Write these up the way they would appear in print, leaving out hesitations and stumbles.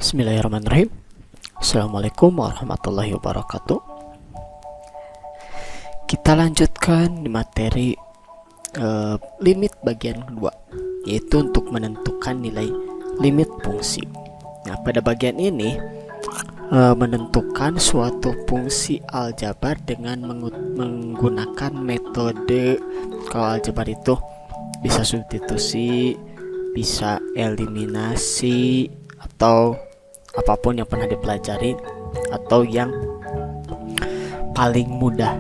Bismillahirrahmanirrahim. Assalamualaikum warahmatullahi wabarakatuh. Kita lanjutkan di materi limit bagian kedua, yaitu untuk menentukan nilai limit fungsi. Nah, pada bagian ini menentukan suatu fungsi aljabar dengan menggunakan metode, kalau aljabar itu bisa substitusi, bisa eliminasi, atau apapun yang pernah dipelajari atau yang paling mudah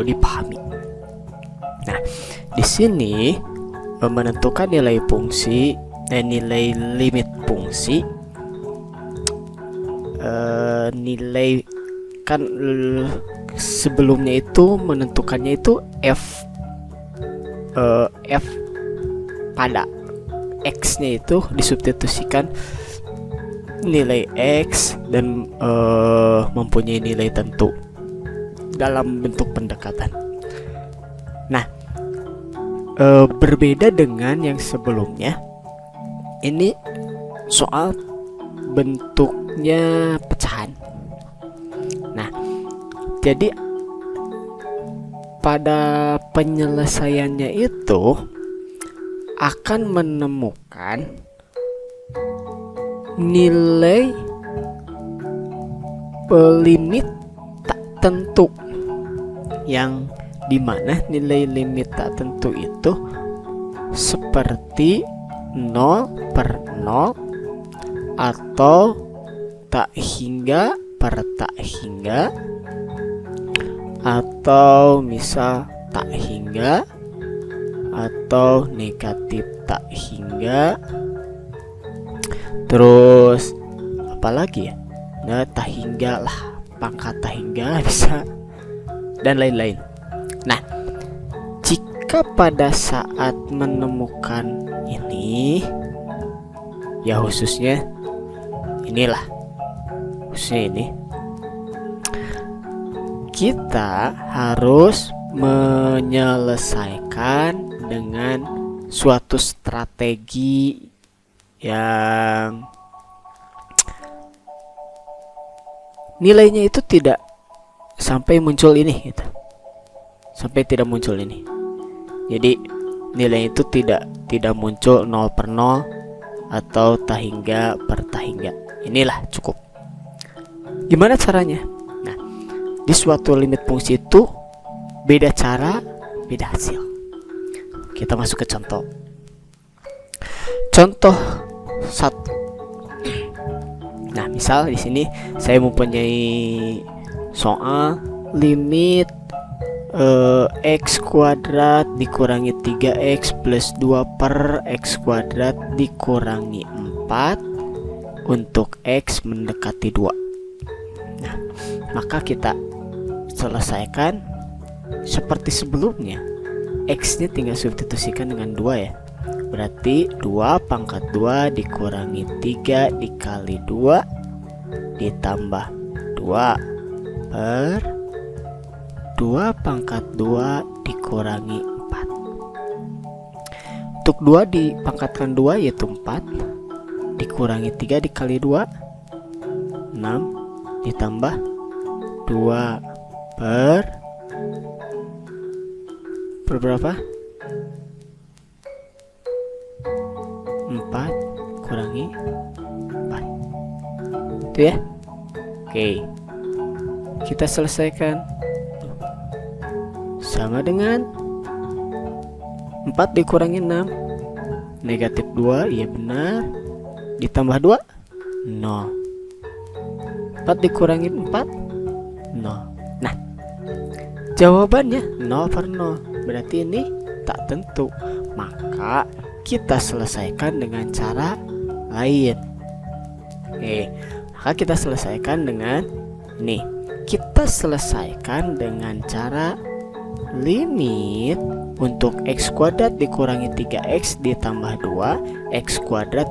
dipahami. Nah, di sini menentukan nilai fungsi dan nilai limit fungsi, nilai kan sebelumnya itu menentukannya itu f pada x-nya itu disubstitusikan nilai x dan mempunyai nilai tentu dalam bentuk pendekatan. Nah, berbeda dengan yang sebelumnya, ini soal bentuknya pecahan. Nah, jadi pada penyelesaiannya itu akan menemukan nilai limit tak tentu, yang dimana nilai limit tak tentu itu seperti 0/0 atau tak hingga per tak hingga, atau misal tak hingga, atau negatif tak hingga, terus apalagi ya, nah tak hingga lah, pangkat tak hingga bisa, dan lain-lain. Nah, jika pada saat menemukan ini, ya khususnya inilah, khususnya ini, kita harus menyelesaikan dengan suatu strategi yang nilainya itu tidak sampai muncul ini gitu. Sampai tidak muncul ini. Jadi nilai itu tidak muncul 0/0 atau tak hingga per tak hingga. Inilah cukup. Gimana caranya? Nah, di suatu limit fungsi itu beda cara, beda hasil. Kita masuk ke contoh. Contoh 1. Nah, misal di sini saya mempunyai soal limit x kuadrat dikurangi 3x plus 2 per x kuadrat dikurangi 4 untuk x mendekati 2. Nah, maka kita selesaikan seperti sebelumnya. X-nya tinggal substitusikan dengan 2 ya. Berarti 2 pangkat 2 dikurangi 3 dikali 2 ditambah 2 per 2 pangkat 2 dikurangi 4. Untuk 2 dipangkatkan 2 yaitu 4, dikurangi 3 dikali 2 6 ditambah 2 per berapa? 4 kurangi 4. Itu ya. Oke. Kita selesaikan. Sama dengan 4 dikurangi 6 negatif 2, iya benar, ditambah 2 0. 4 dikurangi 4 0. Nah, jawabannya 0/0. Berarti ini tak tentu. Maka kita selesaikan dengan cara lain. Maka kita selesaikan dengan ini. Kita selesaikan dengan cara limit untuk x kuadrat dikurangi 3x ditambah 2 x kuadrat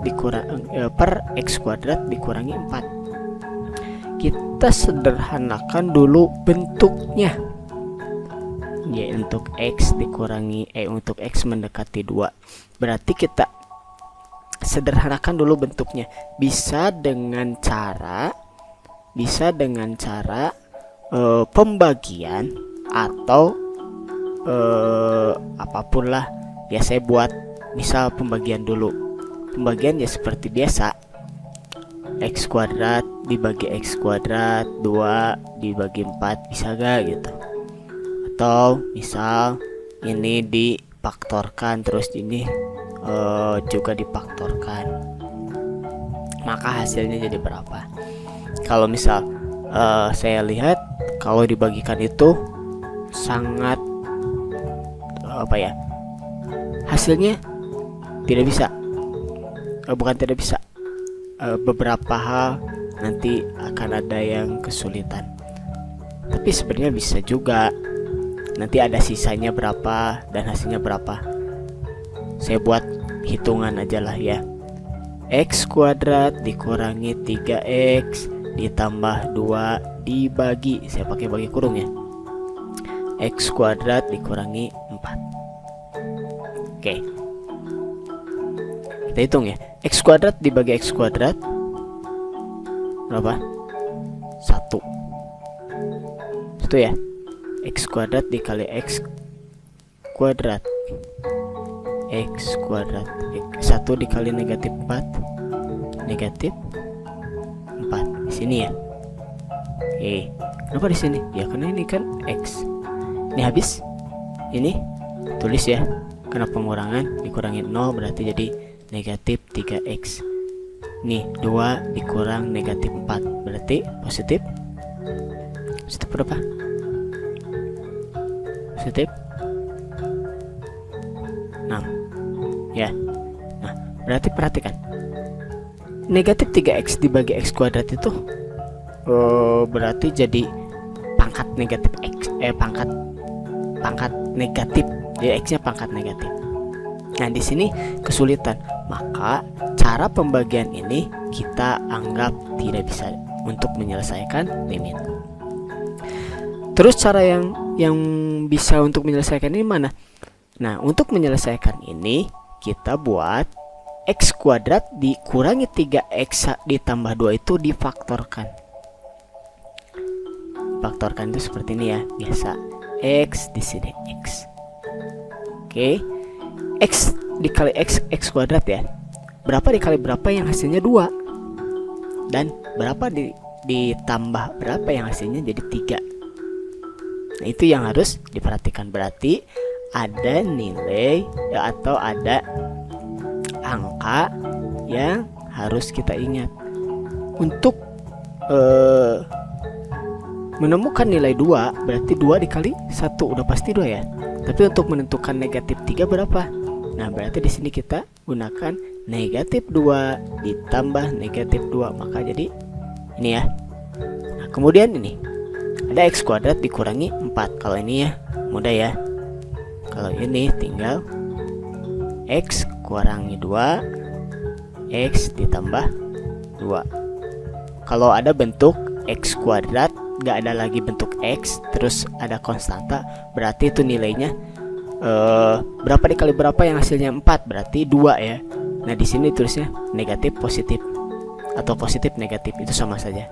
per x kuadrat dikurangi 4. Kita sederhanakan dulu bentuknya. Ya, untuk x dikurangi untuk x mendekati 2. Berarti kita sederhanakan dulu bentuknya. Bisa dengan cara pembagian atau apapun lah. Ya saya buat misal pembagian dulu. Pembagian ya seperti biasa, x kuadrat dibagi x kuadrat 2 dibagi 4, bisa gak gitu. Atau misal ini difaktorkan terus ini juga difaktorkan, maka hasilnya jadi berapa. Kalau misal saya lihat kalau dibagikan itu sangat hasilnya tidak bisa, bukan tidak bisa, beberapa hal nanti akan ada yang kesulitan. Tapi sebenarnya bisa juga, nanti ada sisanya berapa dan hasilnya berapa. Saya buat hitungan aja lah ya. X kuadrat dikurangi 3x ditambah 2 dibagi, saya pakai bagi kurung ya, x kuadrat dikurangi 4. Oke, kita hitung ya. X kuadrat dibagi x kuadrat berapa? 1 ya. X kuadrat dikali x kuadrat, x kuadrat 1 dikali negatif 4, negatif 4 di sini ya. Kenapa di sini? Ya karena ini kan x. Ini habis, ini tulis ya, karena pengurangan dikurangi 0 berarti jadi negatif 3x. Nih 2 dikurang negatif 4 berarti positif berapa? Positif 6 ya. Nah berarti perhatikan, negatif 3x dibagi x kuadrat itu berarti jadi pangkat negatif x, pangkat negatif, jadi x nya pangkat negatif. Nah di sini kesulitan, maka cara pembagian ini kita anggap tidak bisa untuk menyelesaikan limit. Terus cara yang bisa untuk menyelesaikan ini mana? Nah untuk menyelesaikan ini kita buat x kuadrat dikurangi 3x ditambah 2 itu difaktorkan. Faktorkan itu seperti ini ya, biasa. X di sini x. Oke. X dikali x kuadrat ya. Berapa dikali berapa yang hasilnya 2. Dan berapa ditambah berapa yang hasilnya jadi 3. Nah, itu yang harus diperhatikan. Berarti ada nilai atau ada angka yang harus kita ingat. Untuk menemukan nilai 2 berarti 2 dikali 1 udah pasti 2 ya. Tapi untuk menentukan negatif 3 berapa? Nah berarti di sini kita gunakan negatif 2 ditambah negatif 2, maka jadi ini ya. Nah kemudian ini ada x kuadrat dikurangi 4. Kalau ini ya mudah ya. Kalau ini tinggal x kurangi 2 x ditambah 2. Kalau ada bentuk x kuadrat gak ada lagi bentuk x terus ada konstanta, berarti itu nilainya berapa dikali berapa yang hasilnya 4 berarti 2 ya. Nah di sini tulisnya negatif positif atau positif negatif, itu sama saja.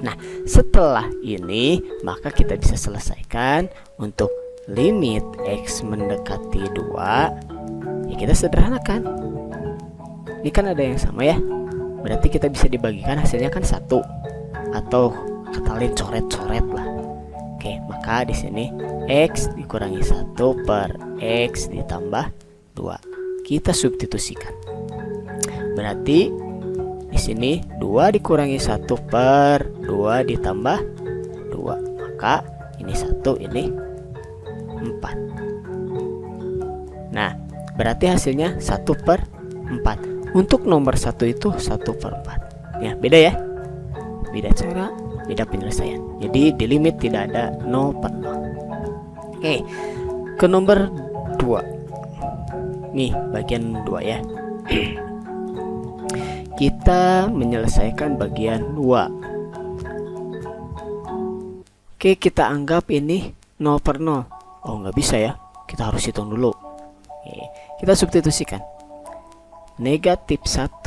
Nah setelah ini maka kita bisa selesaikan untuk limit x mendekati 2 ya, kita sederhanakan. Ini kan ada yang sama ya, berarti kita bisa dibagikan hasilnya kan 1 atau kalian coret-coret lah. Oke, maka di sini x dikurangi 1 per x ditambah 2. Kita substitusikan. Berarti di sini 2 dikurangi 1 per 2 ditambah 2. Maka ini 1, ini 4. Nah, berarti hasilnya 1 per 4. Untuk nomor 1 itu 1 per 4. Ya, beda ya. Beda cara, beda penyelesaian. Jadi di limit tidak ada 0 per 0. Oke, ke nomor 2. Nih bagian 2 ya. Kita menyelesaikan bagian 2. Oke, kita anggap ini 0 per 0. Oh nggak bisa ya, kita harus hitung dulu. Oke, kita substitusikan. negatif 1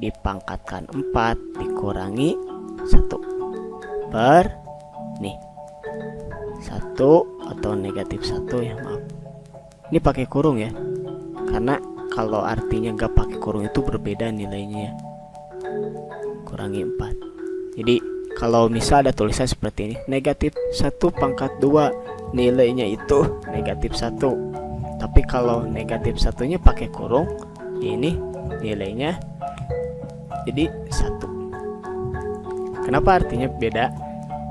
dipangkatkan 4 dikurangi 1 per nih 1 atau negatif 1 ya, maaf. Ini pakai kurung ya, karena kalau artinya gak pakai kurung itu berbeda nilainya ya. Kurangi 4. Jadi kalau misal ada tulisan seperti ini, negatif 1 pangkat 2, nilainya itu negatif 1. Tapi kalau negatif 1-nya pakai kurung, ini nilainya jadi 1. Kenapa artinya beda?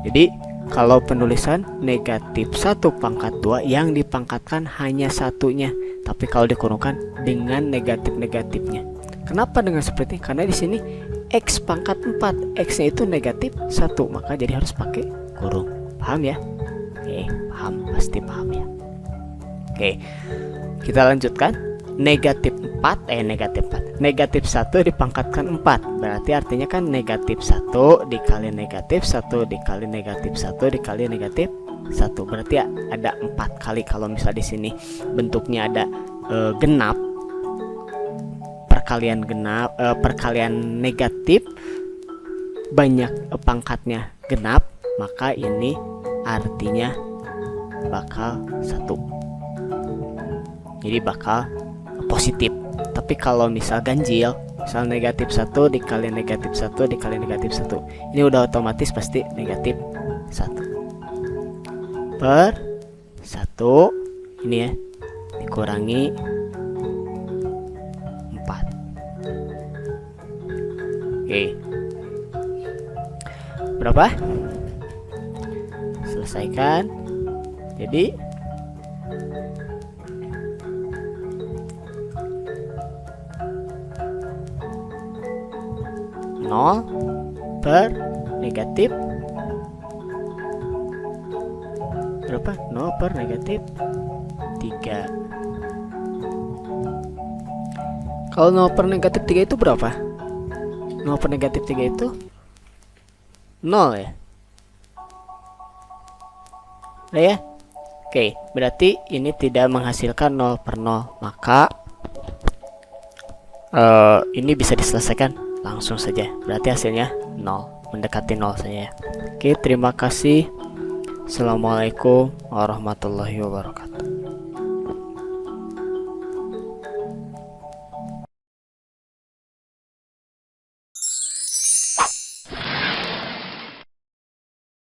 Jadi kalau penulisan negatif 1 pangkat 2 yang dipangkatkan hanya satunya, tapi kalau dikurungkan dengan negatif-negatifnya. Kenapa dengan seperti ini? Karena di sini X pangkat 4, X-nya itu negatif 1, maka jadi harus pakai kurung. Paham ya? Oke, paham, pasti paham ya. Oke, kita lanjutkan. Negatif 1 dipangkatkan 4, berarti artinya kan negatif 1 dikali negatif 1 dikali negatif 1 dikali negatif 1, berarti ada 4 kali. Kalau misal di sini bentuknya ada genap, perkalian negatif, banyak pangkatnya genap, maka ini artinya bakal 1, jadi bakal positif. Tapi kalau misal ganjil, misal negatif 1 dikali negatif 1 dikali negatif 1, ini udah otomatis pasti negatif 1 per 1 ini ya, dikurangi 4. Oke, berapa? Selesaikan. Jadi nol per negatif berapa? 0 per negatif 3. Kalau 0 per negatif 3 itu berapa? 0 per negatif 3 itu 0 ya. Udah ya? Oke, berarti ini tidak menghasilkan 0 per 0, maka ini bisa diselesaikan langsung saja. Berarti hasilnya 0, mendekati 0 saja ya. Oke, terima kasih. Assalamualaikum warahmatullahi wabarakatuh.